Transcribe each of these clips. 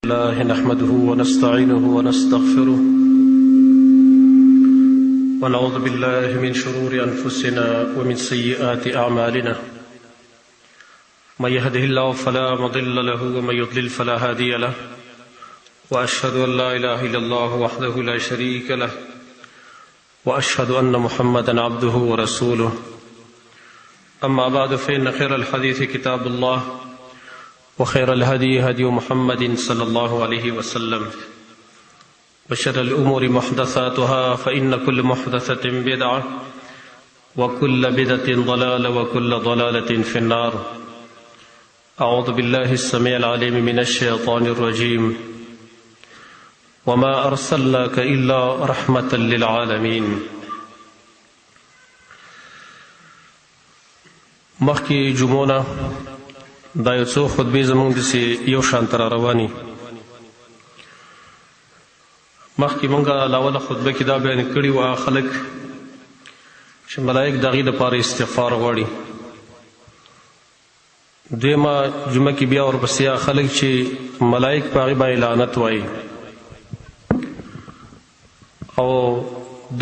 الله نحمده ونستعينه ونستغفره ونعوذ بالله من شرور أنفسنا ومن سيئات أعمالنا من يهده الله فلا مضل له ومن يضلل فلا هادي له وأشهد أن لا إله إلا الله وحده لا شريك له وأشهد أن محمدا عبده ورسوله أما بعد فإن خير الحديث كتاب الله وخير الهدي هدي محمد صلى الله عليه وسلم وشر الأمور محدثاتها فإن كل محدثة بدعة وكل بدعة ضلالة وكل ضلالة في النار. أعوذ بالله السميع العليم من الشيطان الرجيم. وما أرسلناك إلا رحمة للعالمين. مخکې جمعونه دا یو څو خطبې زموږ داسې یو شان ته راروانې. مخکې موږ لاوله خطبه کې دا بیان کړي وو خلک چې ملایک د هغې دپاره استغفار غواړي. دویمه جمعه کې بیا ورپسې خلک چې ملایک په هغې باندې لعنت وایي، او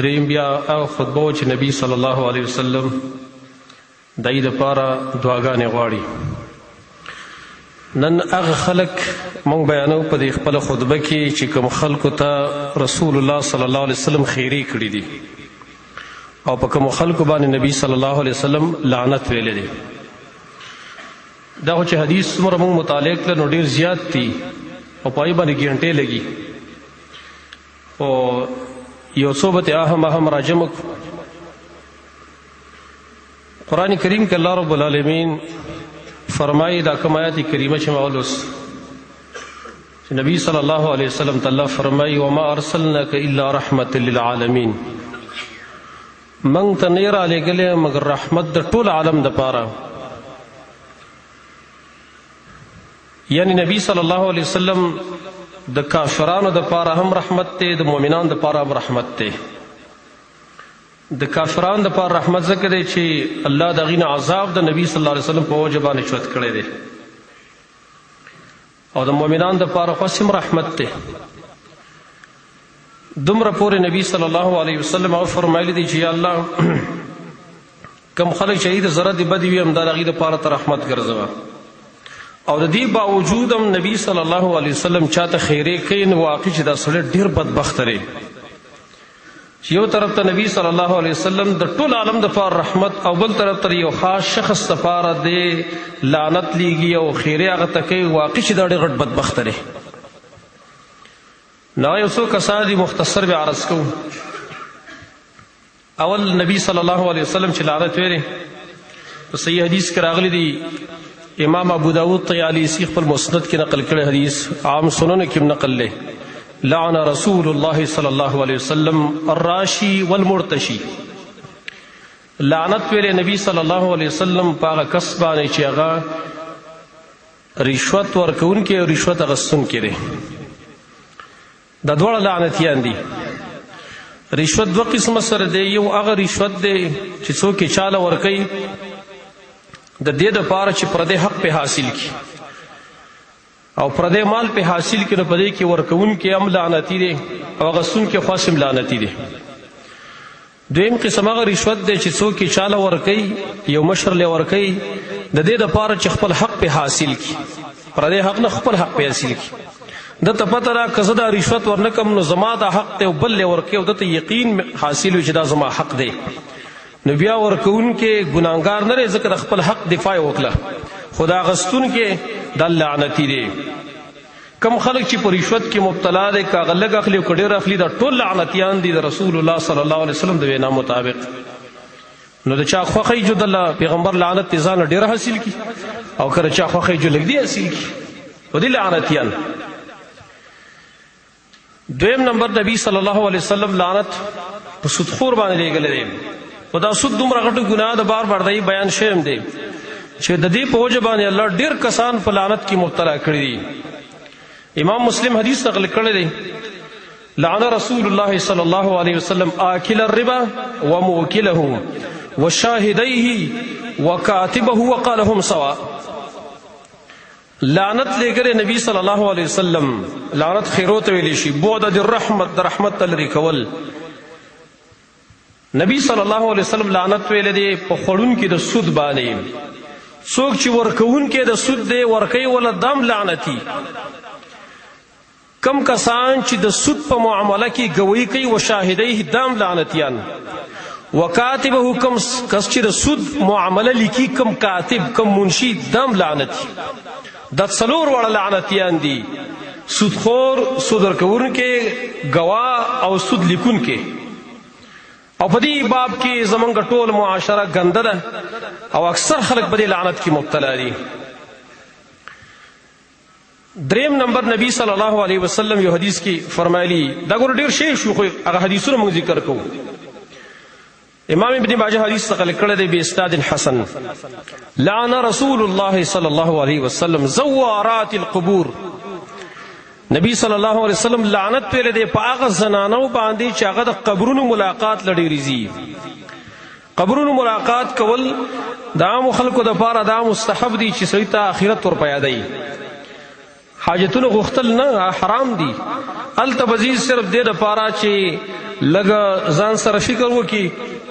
دریم بیا هغه خطبه وه چې نبي صلی الله علیه وسلم د هغې دپاره دعاګانې غواړي. نن هغه خلک موږ بیانو په دې خپله خطبه کې چې کوم خلکو ته رسول الله صلی الله علیه وسلم خیرې کړي دي او په کومو خلکو باندې نبی صلی الله علیه وسلم لعنت ویلی دی. دا خو چې حدیث څومره موږ مطالعه کړه نو ډېر زیات دي او په هغې باندې ګنټې لګي، خو یو څو به ترې اهم راجمع کړو. قرآن کریم کې الله رب العالمین فرمائی دا کم آیات کریمہ چې ما ولوست چې نبی صلی الله علیه وسلم ته الله فرمائی وما ارسلناک الا رحمت للعالمین، موږ ته نه رالیږلی مګر رحمت د ټول عالم دپاره. یعنی نبی صلی الله علیه وسلم د کافرانو دپاره هم رحمت دی، د مؤمنانو دپاره هم رحمت دی. د کافرانو دپاره رحمت ځکه دی چې الله د هغې نه عذاب د نبي صلی الله علیه وسلم په وجه باندې چوت کړی دی، او د مؤمنانو دپاره خو هم رحمت دی. دومره پورې نبي صلی الله علیه وسلم هغه فرمایلی دی چې یا الله کوم خلک چې د ذره د بدې وي همدا د هغې دپاره ته رحمت ګرځوه. او د دې باوجود هم نبي صلی الله علیه وسلم چاته خیرې کوي نو واقع چې دا سړی ډېر بدبخته دی چې یو طرف ته نبی صلی الله علیه وسلم د ټول عالم دپاره رحمت او بل طرف ته یو خاص شخص دپاره دی لعنت لیږي او خیرې هغه ته کوي، واقع چې دا ډېر غټ بدبخته دی. نو یو څو کسان دي مختصر به عرض کوو. اول نبی صلی الله علیه وسلم چې لعنت ویلی په صحیح حدیث کې راغلی دی، امام ابو داود طیالسی خپل مسند کې نقل کړی حدیث، عام سنن کې نقل دی. لعن رسول الله صلی الله علیه وسلم الراشی والمرتشی، لعنت ویلی نبی صلی الله علیه وسلم په هغه کس باندې چې هغه رشوت ورکوونکی او رشوت اخیستونکی دی. دا دواړه لعنتیان دي. رشوت دوه قسمه سره دی، یو هغه رشوت دی چې څوک یې چاله ورکوي د دې دپاره چې پردی حق پې حاصل کړي او پردی مال پې حاصل کړي، نو په دې کې ورکوونکی هم لعنتي دی او اخیستونکی خو هم لعنتي دی. دویم قسم هغه رشوت دی چې څوک یې چاله ورکوي، یو مشر لی ورکوي د دې دپاره چې خپل حق پې حاصل کړي، پردی حق نه خپل حق پې حاصل کړي. دته پته را که زه دا رشوت ورنکم نو زما دا حق دی او بل لی ورکوي او دته یقین حاصل وي چې دا زما حق دی، نو بیا ورکوونکی ګناهګار نه دی ځکه د خپل حق دفاع وکړه، خو دا اخیستونکی دا لعنتي دی. کم خلک چې په رشوت کې مبتلا دی، که هغه لږ اخلي او که ډېر اخلي، دا ټول لعنتیان دي د رسول الله صلی الله علیه وسلم د وینا مطابق. نو د چا خوښی جو د پیغمبر لعنت یې ځانله ډېر حاصل کړي او که د چا خوښی جو لږ دی حاصل کړي، نو دي لعنتیان. دویم نمبر نبی صلی الله علیه وسلم لعنت په سودخور باندې لیږلی دی، خو دا سود دومره غټو ګناه د بار بار دی بیان شوی هم دی چې د دې په وجه باندې الله ډېر کسان په لعنت کې مبتلا کړي دي. امام مسلم حدیث نقل کړی دی، لعن رسول الله صلی الله علیه وسلم آکل الربا وموکله وشاهدیه وکاتبه وقال هم سوا. لعنت لګره نبی صلی الله علیه وسلم لعنت خیرو ته ویل شي بعد الرحمت د رحمت لري کول نبی صلی الله علیه وسلم لعنت ویل دی په خړون کې د سود باندې څوک چې ورکون کې د سود دی ورکي ولا دم لعنتی کم کسان چې د سود په معامله کې گوی کوي او شاهدای دم لعنتیان وکاتبه کم کس چې د سود معامله لیکي کم کاتب کم منشي دم لعنتی د څلور وړ لعنتیان دي سودخور سود ورکوونکې گواه او سود لیکونکې او په دې باب کې زمونږ ټول معاشره ګنده ده او اکثر خلک په دې لعنت کې مبتلا دي دریم نمبر نبی صلی الله علیه وسلم یو حدیث کې فرمایلی دا ګور ډیر شی شو خو هغه حدیثونه موږ ذکر کوو امام ابن ماجه حدیث څخه لیکل دی به اسناد حسن لعن رسول الله صلی الله علیه وسلم زوارات القبور نبی صلی الله علیه وسلم لعنت ویل دی په هغه زنانو باندې چې هغه د قبرونو ملاقات لړی ریزي قبرونو ملاقات کول د عام خلکو د پاره دا مستحب دي چې سړی ته آخرت ور پیادای حاجتونو غختل نه حرام دي التبذیز صرف دې د پاره چې لګ ځان سره فکر وکي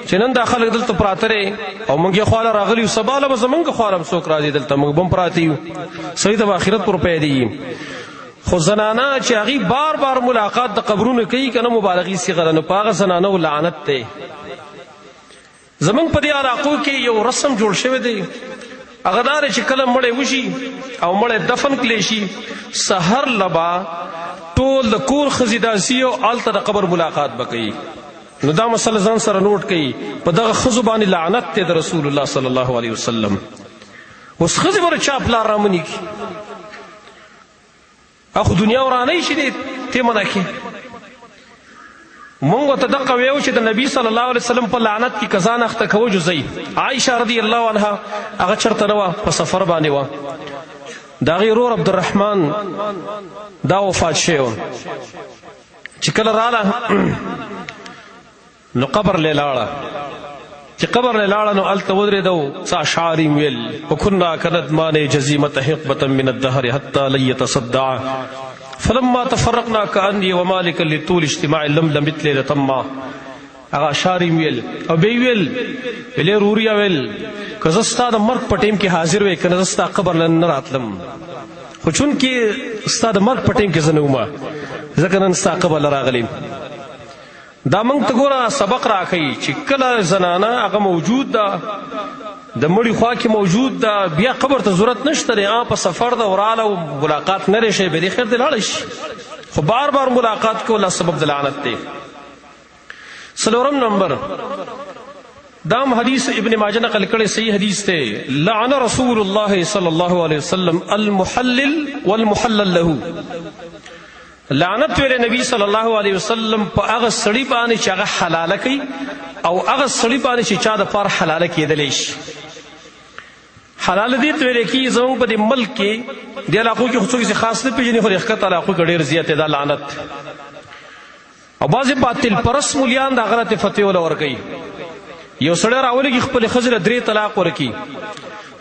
چې نن دا خلک دلته پراته او موږ یې خواله راغلی سباله به زمونږ خوارم څوک راځي دلته موږ بم پراته یو سړی ته آخرت ور پیادای خو زنانه چې هغوی بار بار ملاقات د قبرونو کوي که نه مبالغې صیغه نو په هغه زنانو لعنت دی زمونږ په دې علاقو کې یو رسم جوړ شوی دی هغه دا دی چې کله مړی وشي او مړی دفن کړی شي سحر لبا ټول د کور ښځې داسي او هلته د قبر ملاقات به کوي نو دا مسله ځان سره نوټ کوي په دغه ښځو باندې لعنت دی د رسول الله صلی الله علیه وسلم اوس ښځې به چا پلار رامنې کړي اخو دنیا ورانه شي دې ته منع کې مونږ ته دغه ویو چې د نبی صلی الله علیه وسلم په لعنت کې کزان اخته کوو جزئی عائشه رضی الله عنها هغه چرته نه وه په سفر باندې وه د هغې ورور عبدالرحمن دا وفات شوی و چې کله راله نو قبر لی لاړه چې قبر لی لاړه نو هلته ودرېده څه اشعار یې ویل وکنا کندمان جزیمة حقبة من الدهر حتى لن يتصدع فلما تفرقنا كأني ومالك لطول اجتماع لم مثل لتما هغه اشعار یې ویل او بیا یې ویلې روریا ویل که زه ستا د مرګ په ټیم کې حاضر وی که نه زه ستا قبر له نه راتلم خو چونکې ستا د مرګ په ټیم کې زه نه ومه ځکه نن ستا قبر له راغلیم دا موږ ته ګوره سبق راښیي چې کله زنانه هغه موجود ده د مړي خوا کې موجود ده بیا قبر ته ضرورت نشته دی په سفر ده وراله او ملاقات نه رشي به دې خیر دې لاړی شي خو بار بار ملاقات کول سبب د لعنت دی څلورم نمبر دام حدیث ابن ماجه نقل کړی صحیح حدیث دی لعن رسول الله صلی الله علیه وسلم المحلل والمحلل له لعنت ویل نبی صلی الله علیه وسلم په هغه سړي باندې چې هغه حلاله کوي او هغه سړي باندې چې چا د پاره حلاله کېدلی شي حلاله دې ته ویل کېږي زموږ په دې ملک کې دې علاقو کې خو څوک خاص نه پېژني خو د ښکته علاقو کې ډېر زیات دا لعنت او بعضې باطل پرست مولیان د هغه راته فتوی وله ورکوي یو سړی راولېږي خپلې ښځې له 3 طلاق ورکړي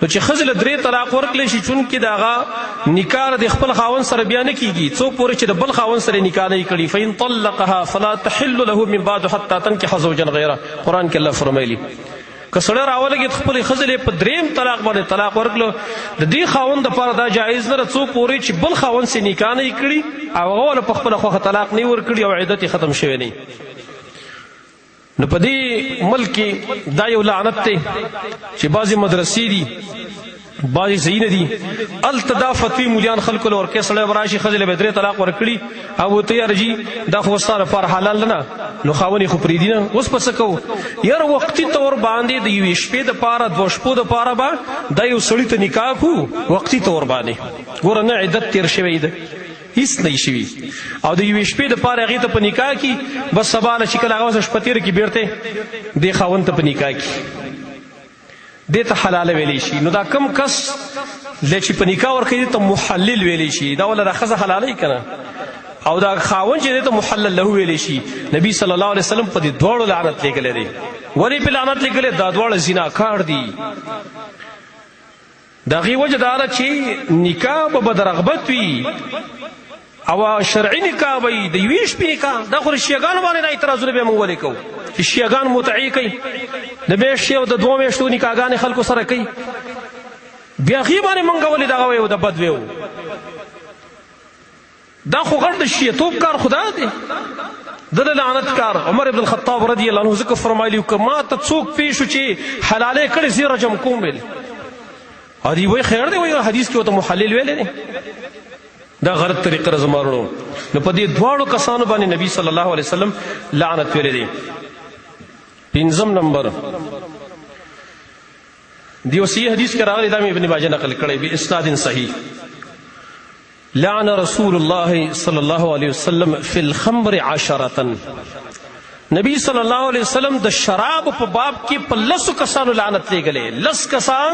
نو چې ښځې له 3 طلاق ورکړلی شي چونکې د هغه نکاح د خپل خاوند سره بیا نه کېږي څو پورې چې د بل خاوند سره نکاح نه یې کړي فإن طلقها فلا تحل له من بعد حتى تنكح زوجا غیره قرآن کې الله فرمایلي که سړی راولګېد خپلې ښځې په 3 طلاق باندې طلاق ورکړو د دې خاوند دپاره دا جایز نه ده څو پورې چې بل خاوند سره نکاح نه یې کړي او هغه له په خپله خوښه طلاق نه یې ورکړي او عدت یې ختم شوی نه نو په دې ملک کې دا یو لعنت دی چې بعضې مدرسې دي بعضې ځایونه دي هلته دا فتوی مولیان خلکو له ورکوي سړی به راشي ښځې له به 3 طلاق ورکړي او ورته یاره جي دا خو ستا لپاره حلال نه نو خاوند یې خو پرېږدي نه اوس به څه کوو یاره وقتي طور باندې د یوې شپې دپاره 2 شپو دپاره به دا یو سړي ته نکاح کړو وقتي طور باندې ګوره نه عدت تېر شوی ده هیڅ نه شوي او د یوې شپې دپاره هغې ته په نکاح کې بس سبا له چې کله هغه شپه تېره کړي بېرته دې خاوند ته په نکاح کې دې ته حلاله ویلی شي نو دا کم کس چې په نکاح ورکوي دې ته محلل ویلی شي دا وله دا ښځه حلالوي که نه او دا خاوند چې دې ته محلل له ویلی شي نبی صلی الله علیه وسلم په دې دواړو لعنت لیږلی دی ولې په لعنت لیږلی دا دواړه زناکار دي د هغې وجه دا ده چې نکاح به بدرغبت وي او شرعي نکاح به وي د یوې شپې نکاح. دا خو د شیعګانو باندې دا اعتراضونه به موږ ولیکو چې شیعګان متعې کوي د میاشتې او د 2 میاشتو نکاحګانې خلکو سره کوي، بیا هغې باندې موږ ولې دغه ویو د بد ویو. دا خو غټ د شیعتوب کار خدا دی، د لعنت کار. عمر بن الخطاب رضی الله عنه ځکه فرمایلي که ما ته څوک پیښ شو چې حلالې کړې زه رجم کوم ویل، او دوی وایي خیر دی، وایي حدیث کې ورته محلل ویلی دی. دا غلط طریقه رزمارونو. نو په دې دواړو کسانو باندې نبی صلی الله علیه وسلم لعنت ویلی دی. 5 نمبر دیو صحیح حدیث کې راغلی، دا مې ابن ماجه نقل کړی باسناد صحیح. لعن رسول الله صلی الله علیه وسلم فی الخمر 10. نبی صلی الله علیه وسلم د شراب په باب کې په 10 کسانو لعنت لېږلی. 10 کسان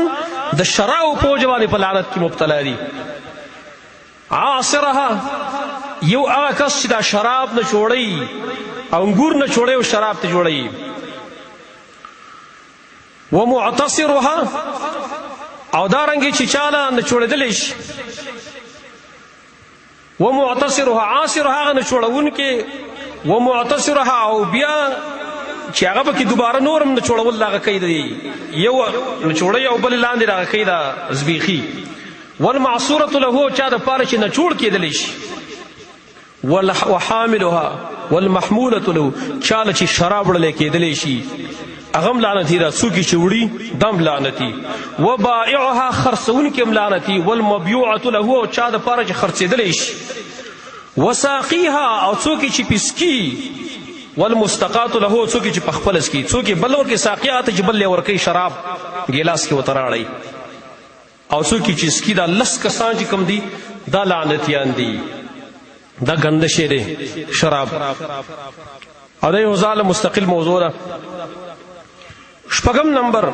د شراب په وجه باندې په لعنت کې مبتلا دي. عاصرها یو هغه کس چې دا شراب نه جوړوي او انګور نه جوړوي او شراب ته جوړوي. ومعتصرها او دارنګې چې چاله نه جوړېدلی شي. ومعتصرها عاصرها هغه نه جوړوونکې، ومعتصرها او بیا چې هغه پکې دوباره نورم نه جوړول دغه کوي دی، یو نه جوړوي او بل لاندې دغه کوي دا زبیخي. والمعصورة له چا د پاره چې نه جوړ کېدلی شي. وحاملها والمحمولة له چاله چې شراب وړلی کېدلی شي هغه لعنتي ده. څوک چې وړي دم لعنتي. وبائعها خرڅونکي هم لعنتي. والمبيوعة له او چا د پاره چې خرڅېدلی شي. وساقيها او څوک چې پسکي. والمستقات له څوک چې په خپل سکي، څوک بل ورکې ساقيات چې بل ورکې شراب ګیلاس کې ورته راړی، او څوک چې سکي. دا 10 کسان چې کوم دي دا لعنتیان دي. دا ګنده شی دی شراب، او دا یو ځاله مستقل موضوع ده. 6 نمبر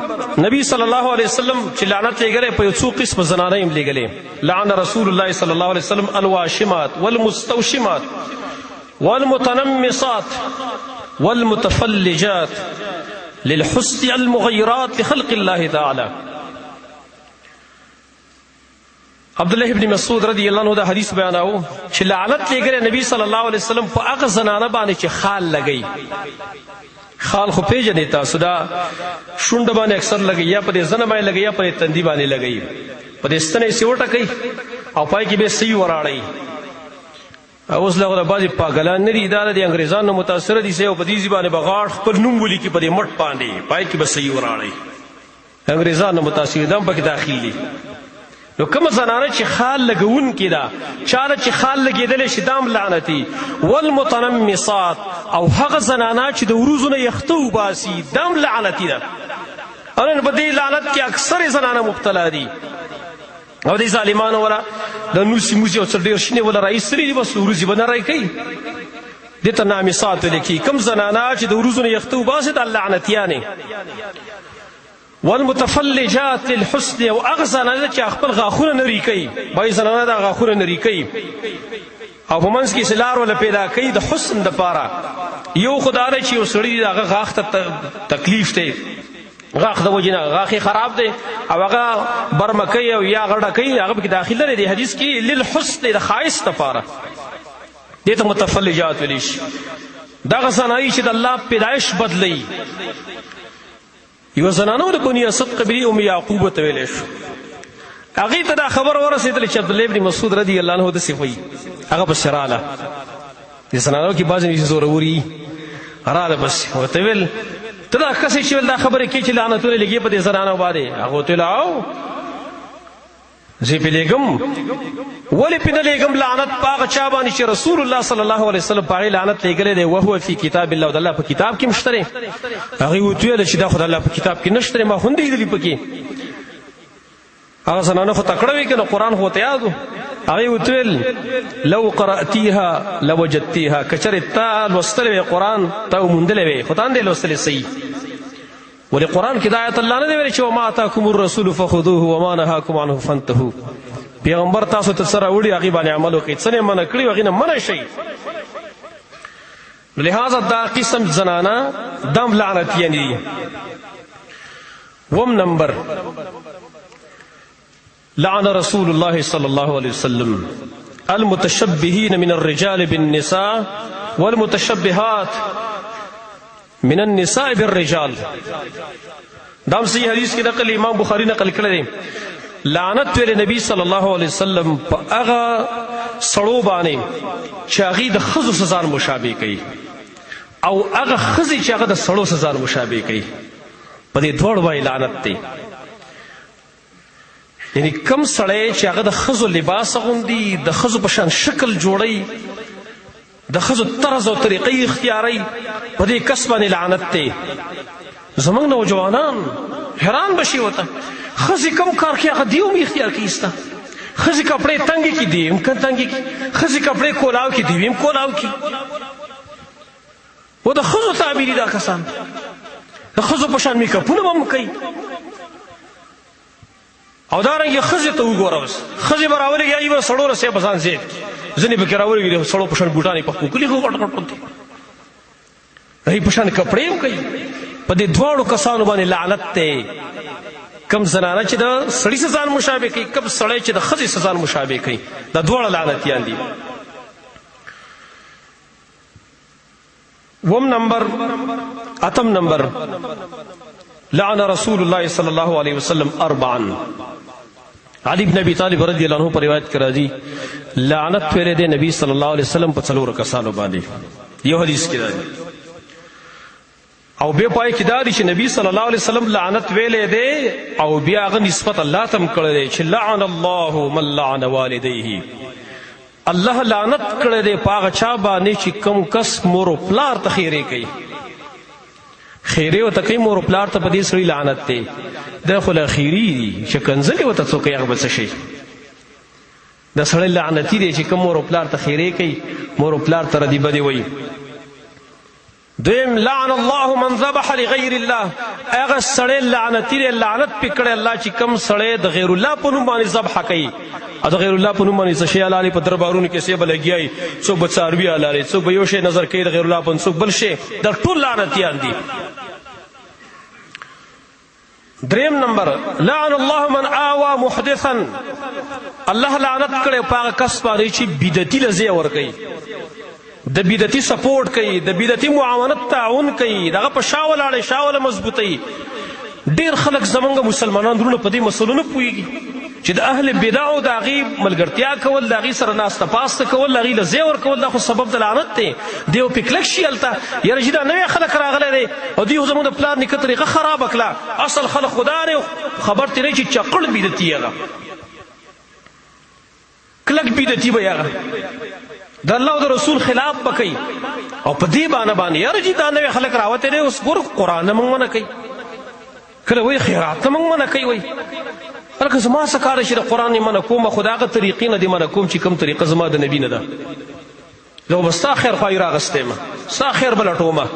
نبی صلی الله علیه وسلم چې لعنت لېږلی په یو څو قسم زنانه یې لېږلی. لعن رسول الله صلی الله علیه وسلم الواشمات والمستوشمات والمتنمصات والمتفلجات للحسن المغيرات لخلق الله تعالی. عبدالله ابن مسعود رضی الله عنه دا حدیث بیاناو چې لعنت لېږلی نبی صلی الله علیه وسلم په هغه زنانه باندې چې خال لګوي. خال خو پیژنې تاسو، دا شونډه باندې اکثر لګوي، یا په دې زنه باندې لګوي، یا په دې تندي باندې لګوي، په دې ستنې یې وټکوي او پای کې به سوي وراړئ. اوس دغه بعضې پاګلان نه دي، دا د انګریزانو متاثره دي، او په دې باندې به غاړ خپل نوم ولیکي په دې مټ باندې، پای کې به سوي وراړئ. انګریزانو متاثر دي هم پکې داخل دي. نو کومه زنانه چې خال لګونکې ده، چاله چې خال لګېدلی شي دا هم لعنتي. والمتنمصات او هغه زنانه چې د وروځو نه یخته وباسي دا هم لعنتي ده. او نن په دې لعنت کې اکثرې زنانه مبتلا دي، او دې ظالمانو ولا د نوسي موسي او څه ډېر شنې ولا راایستلي دي، بس وروځې به نه رای کوي. دې ته نامصات ویل کېږي. کوم زنانه چې د وروځو نه یخته وباسي دا لعنتیانې. والمتفلجات للحسن او هغه زنانه چې خپل غاښونه نري کوي. بای زنانه دا غاښونه نري کوي او په منځ کې لار ولا پیدا کوي د حسن دپاره. یو خو دا دی چې یو سړي د هغه غاښ ته تکلیف دی، غاښ د وجې نه غاښ یې خراب دی او هغه برمه کوي او یا غړه کوي، هغه پکې داخل نه دی. حدیث کې للحسن د ښایست دپاره دې ته متفلجات ویلی شي. دغه زنایي چې د الله پیدایش بدلوي. یو زنانه د بني اسد قبیلې ام یعقوب ته ویلی شو، هغې ته دا خبر ورسېدله چې عبدالله ابن مسعود رضی الله عنه داسې وایي. هغه پسې راله، د زنانو کې بعضې زوروري راله پسې ورته ویل ته دا کسې چې دا خبرې کوي چې لعنتونه لګي په دې زنانو باندې. هغه ورته ویل او زه پې لېږم. ولې پې نه لېږم لعنت په هغه چا باندې چې رسول الله صلی الله علیه وسلم په هغې لعنت لېږلی دی. وهو فی کتاب الله، د الله په کتاب کې هم شته دی. هغې ورته ویله چې دا خو د الله په کتاب کې نشته دی، ما خو نه دی لیدلي پکې. هغه زنانه خو تکړه وي که نه، قرآن خو ورته یاد و. هغې ورته ویل لو قرأتیها لوجدتیها، که چېرې تا لوستلی وې قرآن تا وموندلی وې، خو تا نه دی لوستلی صحیح. ولې قرآن کې د آیت الله نه دی ویلی چې وما اتاکم الرسول فخذوه وما نهاکم عنه فانتهوا. پیغمبر تاسو ته څه راوړي هغې باندې عمل وکړئ، څه نه یې منع کړي هغې نه منع شئ. لہذا دا قسم زنانه دم لعنتیان دي. 1 نمبر لعن رسول الله صلی الله علیه وسلم المتشبهین من الرجال بالنساء والمتشبهات من النساء بالرجال. دام صحیح حدیث کی نقل امام بخاری نقل کړی لعنت ویل نبی صلی الله علیه وسلم په هغه سړو باندې چې هغې د ښځو سره ځان مشابه کوي او هغه ښځې چې هغه د سړو سره ځان مشابه کوي، په دې دواړو باندې لعنت دی. یعنی کم سړی چې هغه د ښځو لباس اغوندي، د ښځو په شان شکل جوړوي، د ښځو طرز او طریقې اختیاروي، په دې کس باندې لعنت دی. زموږ نوجوانان حیران بشي ورته، ښځې کوم کار کوي هغه دی هم اختیار کوي ستا. ښځې کپړې تنګې کړي دی هم تنګې کړي، ښځې کپړې کولاو کړي دی هم کولاو کړي. و د ښځو تعبیر دا کسان د ښځو په شان میکاپونه به هم کوي. او دارنګې ښځې ته وګوره، اوس ښځې به راولېږي هغې به سړو رسۍ به ځان زیات کړي، ځینې پکې راولېږي د سړو په شان بوټان یې په خپو کلي غټ غټ دي، هغې په شان کپړې هم کوي. په دې دواړو کسانو باندې لعنت دی. کم زنانه چې د سړي سره ځان مشابه کوي، کم سړی چې د ښځې سره ځان مشابه کوي، دا دواړه لعنتیان دي. اتم نمبر لعن رسول الله صلی الله علیه وسلم اربعا. علی بن ابی طالب رضی اللہ عنہ پر روایت کرا دی لعنت ویلے دے نبی صلی اللہ علیہ وسلم په څلورو کسانو باندې. یو حدیث کې راځي او بیا پای کې دا دی چې نبی صلی الله علیه وسلم لعنت ویلې دی او بیا هغه نسبت الله ته هم کړی دی چې لعن الله من لعن والدیه. الله لعنت کړی دی په هغه چا باندې چې کوم کس مور و پلار ته خیرې کوي. خیرې ورته کوي مور و پلار ته، په دې سړي لعنت دی. دا خو لا خیري دي چې کنځلې ورته څوک کوي هغه به څه شي. دا سړی لعنتي دی چې کوم مور و پلار ته خیرې کوي، مور و پلار ته ردي بدې وایي. دویم لعن الله من ذبح لغیر الله. هغه سړی لعنتي دی، لعنت پې کړی الله چې کوم سړی د غیر الله په نوم باندې ذبحه کوي. او د غیر الله په نوم باندې څه شی حلالوي، په دربارونو کې څه به لګیایي، څوک به څاروي حلالوي، څوک به یو شی نظر کوي د غیر الله په، څوک بل شی. دا ټول لعنتیان دي. دریم نمبر لعن الله من آوى محدثا. الله لعنت کړی په هغه کس باندې چې بدعتي له ځای ورکوي، د بدعتي سپورټ کوي، د بدعتي معاونت تعاون کوي، دغه په شا ولاړی، شا وله مضبوطوي. ډېر خلک زموږ مسلمانان وروڼه په دې مسلو نه پوهېږي چې د اهل بدعو د هغې ملګرتیا کول، د هغې سره ناسته پاسته کول، د هغې له ځای ورکول، دا خو سبب د لعنت دی. دی یو پې کلک شي هلته، یاره چې دا نوی خلک راغلی دی او دوی زموږ د پلار نیکه طریقه خرابه کړه، اصل خلک خو دا دی خبر ترې چې چقړ بدعتي هغه کلک بدعتي به هغه د الله او د رسول خلاف به کوي. او په دې بانه باندې یاره چې دا نوی خلک راوتی دی، اوس ګور قرآن نه موږ منع کوي، کله وایي خیرات نه موږ منع کوي، وایي هلکه زما څه کار چې د قرآن یې منع کوم، خو د هغه طریقې نه دې منع کوم چې کوم طریقه زما د نبي نه ده. زه به ستا خیر خواهی راغستی یم، ستا خیر به لټومه،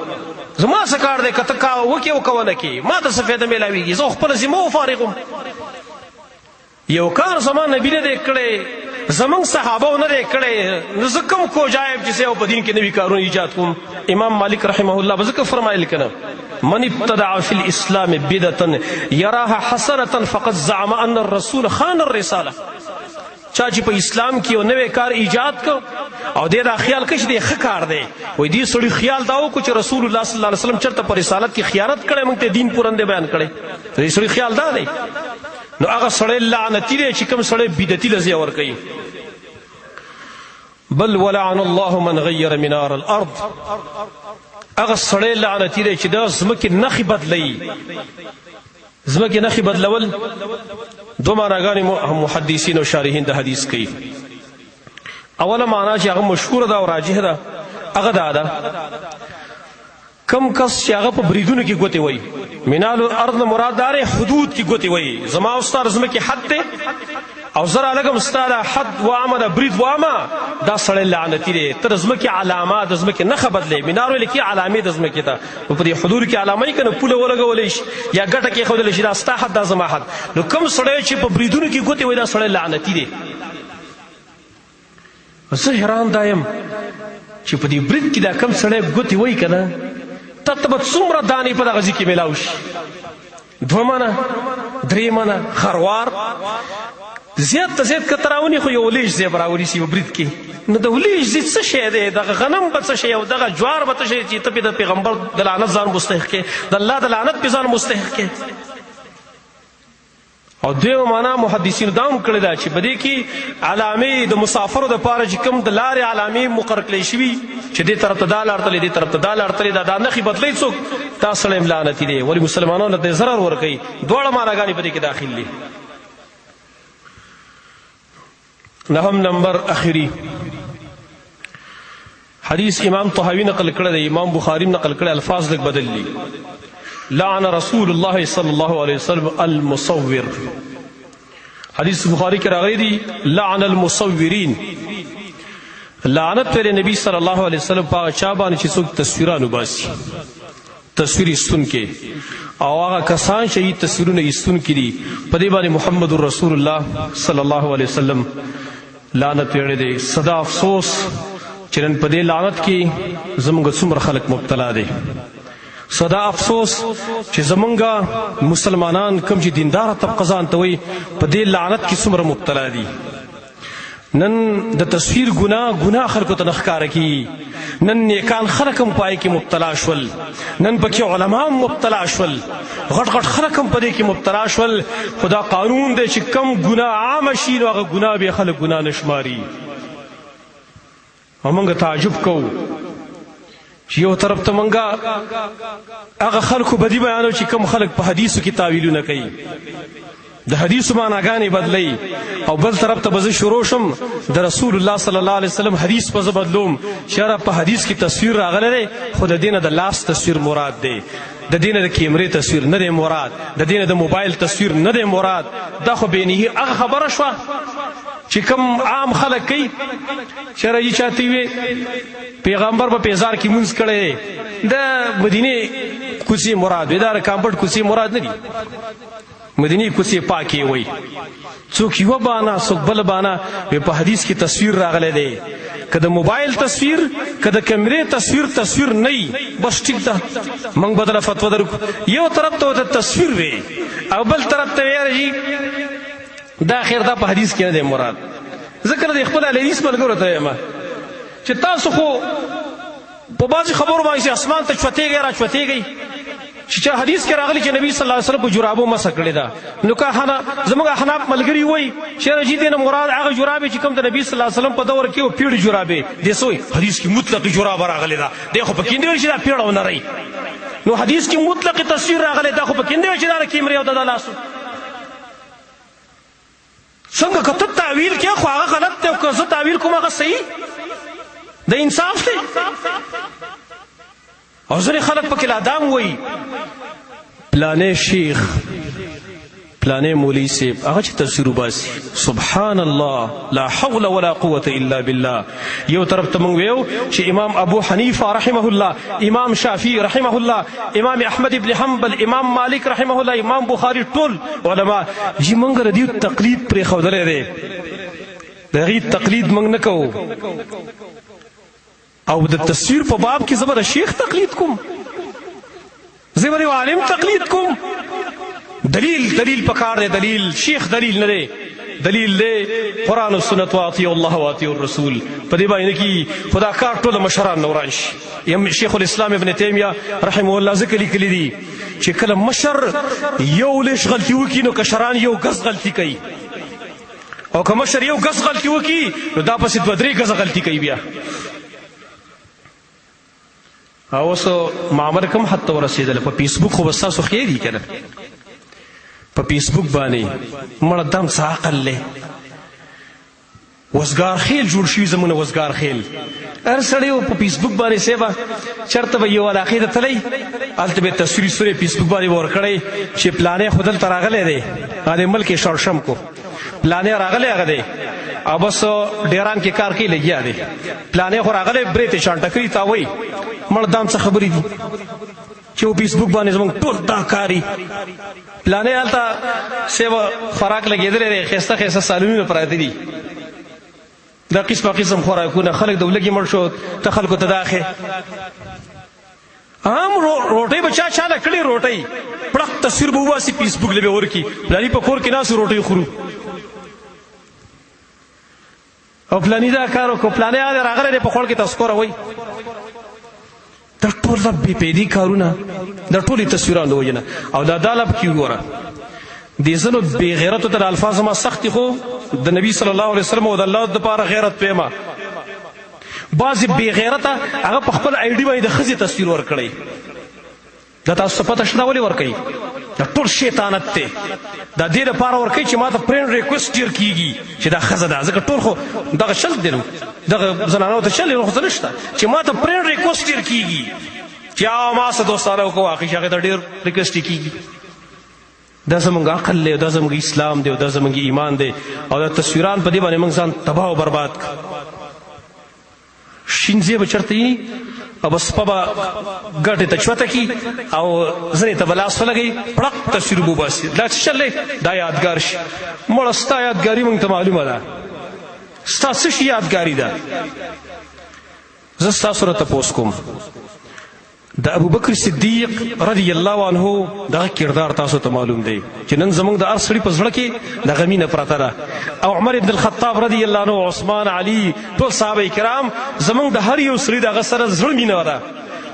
زما څه کار دی که ته وکې او که ونه کې، ما ته څه فایده میلاویږي، زه خپله ذمه وفارغم. یو کار زما نبي نه دی کړی، زمونږ صحابه نه دی کړی، نو زه کوم کوجایم چې زه په دین کې نوي کارونه ایجاد کوم. امام مالک رحمه الله به ځکه فرمایل که نه من ابتدع فی الاسلام بدعة یراها حسنة فقد زعم ان الرسول خان الرساله. چا چې په اسلام کې یو نوی کار ایجاد کو او دې دا خیال کړي چې دی ښه کار دی، وایي دې سړي خیال دا وکړو چې رسول الله صلی الله علیه وسلم چېرته په رسالت کې خیانت کړی، موږ ته دین پورن دی بیان کړی، دې سړي خیال دا دی. نو هغه سړی لعنتي دی چې کوم سړی بدعتي له ځای ورکوي. بل ولعن الله من غیر منار الارض. هغه سړی لعنتي دی چې د ځمکې نښې بدلوي. ځمکې نښې بدلول دو معناګانې محدثین او شارحین د حدیث کوي. اوله معنا چې هغه مشهوره ده او راجح ده هغه دا ده کم کس چې هغه په بریدونو کې ګوتې وایي، منال الارض مراد داره حدود کې ګوتې وایي، زما او ستا ځمکې حد دی او زه رالږم ستا دا حد وامه د برید وامه، دا سړی لعنتي دی. ته د ځمکې علامه د ځمکې نښه بدلې، منار ویل کېږي علامې د ځمکې ته، نو په دې حدودو کې علامه یې که نه پوله ولګولی شي یا ګټه کېښودلی شي، دا ستا حد دا زما حد. نو کوم سړی چې په بریدونو کې ګوتې وایي دا سړی لعنتي دی. زه حیران دا یم چې په دې برید کې دا کوم سړی ګوتې وایي که نه، ته به څومره دانې په دغه ځای کې میلاو شي، 2 منه 3 منه خروار زیات ته زیات که تراونی خو یو لیش زیب راونی سی برید کې نو د لیش زی څه شی دی دغه غنم به څه شی او دغه جوار به څه شی چې ته د پیغمبر د لعنت ځان مستحق کې د الله د لعنت په ځان مستحق کې. او دیو معنا محدثین دام کړی دا چې بدی کې علامه د مسافرو د پاره چې کوم د لارې علامه مقرر کړی شوی چې دې طرف ته دا لار تللی دې طرف ته دا لار تللی دا نخي بدلی څوک دا سړی لعنتی دی ولی مسلمانانو ته ضرر ورکوي. دواړه معناګانې په دې کې داخل دي. نهم نمبر اخری حدیث امام طحاوی نقل کړی دی امام بخاری نقل کړی الفاظ لږ بدل دي. لعن رسول الله صلی الله علیه وسلم المصور. حدیث بخاری کې راغلی دی لعن المصورین. لعنت پر نبی صلی الله علیه وسلم په چا باندې چې څوک تصویرانو باسي تصویر ایستون کې او هغه کسان چې تصویرونه ایستون کې دي په دې باندې محمد رسول الله صلی الله علیه وسلم لعنت پیړی دی. صدا افسوس چې نن په دې لعنت کې زموږ څومره خلک مبتلا دي. صدا افسوس چې زمونږ مسلمانان کم چې دیندار طبقه ځان ته وایي په دې لعنت کې څومره مبتلا دي. نن د تصویر ګناه خلکو ته نه ښکاره کیږي. نن نیکان خلک هم پای کې مبتلا شول. نن پکې علما هم مبتلا شول. غټ غټ خلک هم په دې کې مبتلا شول. خدا قانون دی چې کم ګناه عامه شي نو هغه ګناه به خلک ګناه نه شماري. او موږ تعجب کوو چې یو طرف ته موږ هغه خلکو بدي بیانو چې کم خلک په حدیثو کې تاویلونه کوي د حدیثو معناګانې بدلی او بل طرف ته به زه شروع شم د رسول الله صلی الله علیه وسلم حدیث به زه بدلوم چې یاره په حدیث کې تصویر راغلی دی خو د دې نه د لاس تصویر مراد دی د دې نه د کیمرې تصویر نه دی مراد د دې نه د موبایل تصویر نه دی مراد. دا خو بېنهي هغه خبره شوه چې کوم عام خلک کوي چې راځي چاته وي پیغمبر په پیزار کې مونځ کړی د مدینې کوڅې مراد وي دا د کامپټ کوڅې مراد نه دي. مدینی کوڅې پاکې وای څوک یو بانا څوک بل بانا په حدیث کې تصویر راغلی دی که د موبایل تصویر که د کیمرې تصویر نه وي بس ټیک ده موږ به دله فتوا درکړو. یو طرف ته د تصویر وي او بل طرف ته یاره دا خیر دا په حدیث کې نه دی مراد. ذکر د خپل حدیث ملګرو ته یم چې تاسو خو په بعضې خبرو باندې اسمان ته چوتېږئ را چوتېږئ چې حدیث کې راغلی چې نبی صلی الله علیه وسلم په جرابو مسح کړې ده نو که زموږ احناف ملګري وایي چې رجی دې نه مراد هغه جرابې چې کوم د نبی صلی الله علیه وسلم په دور کې پیړې جرابې دې څه وایي حدیث کې مطلقې جرابه راغلې ده دی خو پکې نه وایي چې دا پیړه ونه رهي نو حدیث کې مطلقې تصویر راغلی دا خو پکې نه وایي چې دا د کیمرې او د لاسو څنګه که ته تعویل کې خو هغه غلط دی او که زه تعویل کوم هغه صحیح د انصاف دی. او ځینې خلک پکې لا دام وایي پلانې شیخ پلانې مولوي صاحب هغه چې تصویر وباسي سبحان الله لا حول ولا قوة الا بالله. یو طرف ته موږ ویو چې امام ابو حنیفه رحمه الله امام شافعي رحمه الله امام احمد ابن حنبل امام مالک رحمه الله امام بخاری ټول علما چې موږ د دې تقلید پرېښودلی دی د هغې تقلید موږ نه کوو او د تصویر په باب کې زه به د شیخ تقلید کوم زه به د عالم تقلید کوم. دلیل پکار دی دلیل شیخ دلیل نه دی دلیل دی قرآن و سنت و اطیعوا الله و اطیعوا الرسول. په دې باندې کې خدا کار ټول مشران نوران شي. شیخ الاسلام ابن تیمیه رحمه الله ذکر لیکلی دي چې کله مشر یو لیش غلطي وکړي نو کشران یو ګز غلطي کوي او که مشر یو ګز غلطي وکړي نو دا پسې 2-3 ګزه غلطي کوي بیا. او اوس معامله کوم حد ته ورسېدله په فیسبوک خو به ستاسو ښې دي که نه په فیسبوک باندې مړه دم څه عقل دی وزګار خیل جوړ شوي زموږ نه وزګار خیل هر سړی په فیسبوک باندې سیبه چېرته به یو علاقې ته تللی هلته به تصویر سورې فیسبوک باندې به ورکړی چې پلانې خو دلته راغلی دی هغه د ملک شړشم کو پلانې راغلی هغه دی او بس ډیران کې کار کوي لګیا دی پلانې خو راغلی برې ته چانټه کړي تا وایي مړ دام څه خبرې دي چې په فیسبوک باندې زموږ ټول دا کاري پلانې هلته سیبه فراق لګېدلی دی ښایسته ښایسته سالونونه پراته دي دا قسم خوراکونه خلک د ولږې مړ شو ته خلکو ته دا ښې عام روټۍ به چا له کړې روټۍ پړق تصویر به وباسي فیسبوک له به ورکي پلاني په کور کې ناستو روټۍ خورو او پلانی دا کار وکړو پلانی هغه راغلی دی په خوړ کې تذکره وایي دا ټول د بې پیدي کارونه دا ټولې تصویران د وجې نه او دا دالب کې وګوره دې ځنو بې غیرتو ته د الفاظ ما سختې خو د نبي صلی الله علیه وسلم او د الله دپاره غیرت پیما بعضې بې غیرته هغه په خپل آی ډي باندې د ښځې تصویر ورکړی دا تاسو ته پته شته ولې ورکوي دا ټول شیطانت دی دا دې دپاره ورکوي چې ما ته فرینډ ریکویسټ ډېر کېږي چې دا ښځه ده ځکه ټول خو دغه شل دی نو دغه زنانو ته شل خو څه نشته چې ما ته فرینډ ریکویسټ ډېر کېږي چې ما سره دوستانه وکړو اخر هغې ته ډېر ریکویسټ یې کېږي دا زمونږ عقل دی دا زمونږ اسلام دی او دا زمونږ ایمان دی او دا تصویران په دې باندې موږ ځان تباه او برباد کړو شینځې به چېرته یي او بس په به ګټې ته چوته کي او ځنې ته به لاس ولګوي پړق تصویر به وباسي دا څه چل دی دا یادګار شي مړه ستا یادګاري موږ ته معلومه ده ستا څه شي یادګاري ده زه ستاسو سره تپوس کوم د ابوبکر صدیق رضی الله عنه دغه کردار تاسو ته معلوم دی چې نن زموږ د هر سړي په زړه کې دغه مینه پرته ده او عمر ابن الخطاب رضی الله عنه عثمان علي ټول صحابه کرام زموږ د هر یو سړي دغه سره زړه مینه ده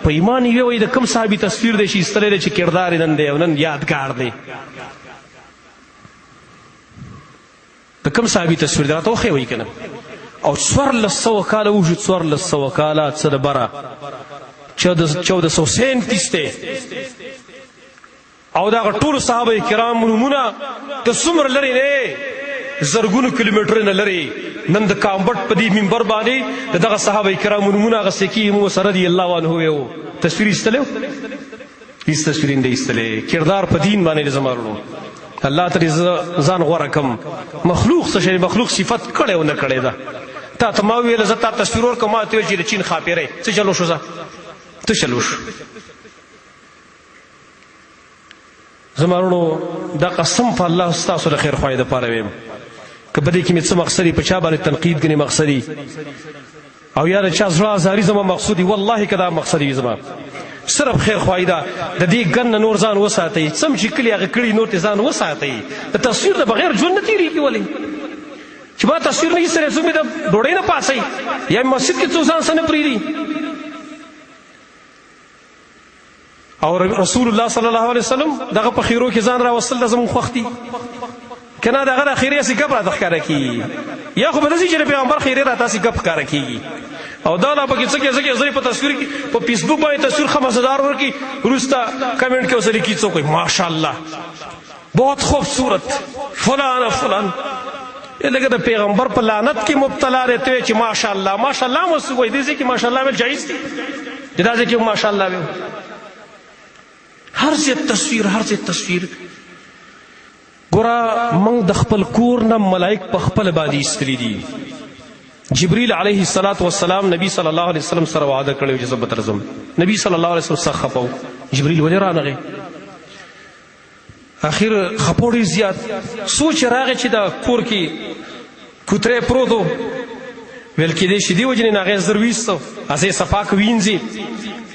په ایمان یې وایي د کوم صحابي تصویر دی چې ایستلی دی چې کردار یې نن دی او نن یادګار دی د کوم صحابي تصویر دی راته وښیې وایي که نه او 1400 کاله وشو 1400 کاله څه د بره 1437 دی او دغه ټولو صحابه کرام نومونه د څومره لرې دی زرګونو کیلومترونه لرې نن د کامبټ په دې منبر باندې د دغه صحابه کرامو نومونه اخیستل کېږي موسی رضی الله عنه یو تصویر ایستلی و هېڅ تصویر یې نه دی ایستلی کردار په دین باندې زما وروڼو الله ته ځان غوره کم مخلوق څه شی مخلوق صفت کړی او نه کړی ده تا ته ما وویله زه تا تصویر ورکړم ما ته ویل چې د چین خاپیری څه چلو شو زه څه چلو شو زما وروڼو دا قسم په الله ستاسو د خیر خواهۍ دپاره ویم که په دې کې مې څه مقصدي په چا باندې تنقید ګڼې مقصدي او یا د چا زړه ازاري زما مقصود وي والله که دا مقصد وي زما صرف خیر خواهی ده د دې ګن نه نور ځان وساتئ څه چې کلي هغه کړي نور ته ځان وساتئ د تصویر د بغیر ژوند نه تېرېږي ولې چې ما تصویر نه ایستلی څوک مې د ډوډۍ نه پاسئ یا مسجد کې څوک ځان څه نه پرېږدي او رسول الله صلی الله علیه وسلم دغه په خیرو کې ځان راوستل د زموږ خوښ دي که نه د هغه د خیرې هسې ګپ راته ښکاره کېږي یا خو به داسې چې د پیغمبر خیرې راته هسې ګپ ښکاره کېږي او دا لا پکې څه کې زه په تصویر کې په فیسبوک باندې تصویر ښه مزهدار ورکړي وروسته کمنټ کې ورسره لیکي څوک وایي ماشاءالله بہت خوبصورت فلان فلان لکه د پیغمبر په لعنت کې مبتلا رہتے ہوئے چې ماشاءالله ماشاءالله مو څه وایي دې ځای کې ماشاءالله ویل جایز دي دا ځای کې ماشاءالله ویل هر ځای تصویر ګوره موږ د خپل کور نه ملایک په خپله باندې ایستلي دي جبریل علیه السلام نبی صلی الله علیه وسلم سره وعده کړی چې زه به درځم نبی صلی الله علیه وسلم سخت خفه و جبریل ولې رانغی اخر خپو ډېر زیات سوچ راغی چې د کور کې کوتری پروت و ویل کېدی شي دې وجې نه هغې زر ویسته هسې صفا که وینځي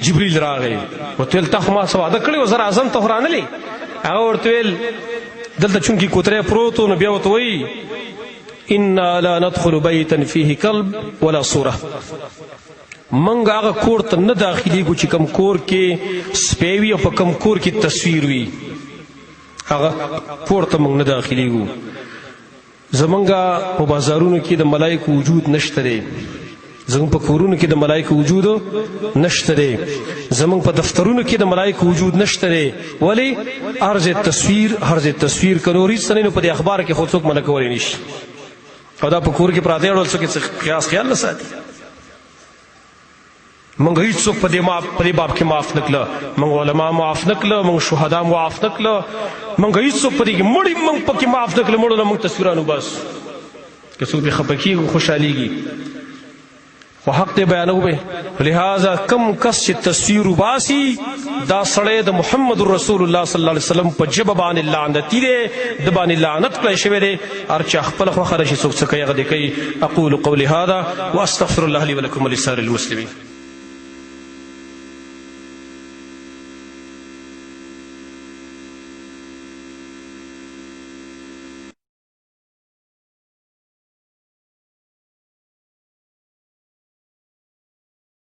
جبریل راغی ورته ویل تا خو ما څه وعده کړی و زه راځم ته خو رانلې هغه ورته ویل دلته چونکې کوتری پروت و نو بیا ورته وایي انا لا ندخل بیتا فیه کلب ولا صوره منګ هغه کور ته نه داخلیږو چې کم کور کې سپی وي او په کم کور کې تصویر وي هغه کور ته موږ نه داخلیږو زمونږ په بازارونو کې د ملایکو وجود نشته دی زمونږ په کورونو کې د ملایکو وجود نشته دی زمونږ په دفترونو کې د ملایکو وجود نشته دی ولې هر ځای تصویر که نور هېڅ څه نه نو په دې اخبار کې خو څوک منع کولی نشي او دا په کور کې پراته ډول څوک یې خیال نه ساتي موږ هېڅوک په دې باب کې معاف نه کړه موږ علما معاف نه کړه موږ شهدا معاف نه کړه موږ هېڅوک په دې کې مړي موږ پکې معاف نه کړه مړو له موږ تصویرانو بس که څوک پرې خفه کېږي خوشحالېږي خو حق دی بیانوو به لہذا کم کس چې تصویر وباسي دا سړی د محمد رسول الله صلی الله علیه وسلم په ژبه باندې لعنتي دی د باندې لعنت کړی شوی دی هر چا خپله خوښه ده چې څوک څه کوي هغه دې کوي اقول قولي هذا واستغفر الله لي ولكم ولسائر المسلمين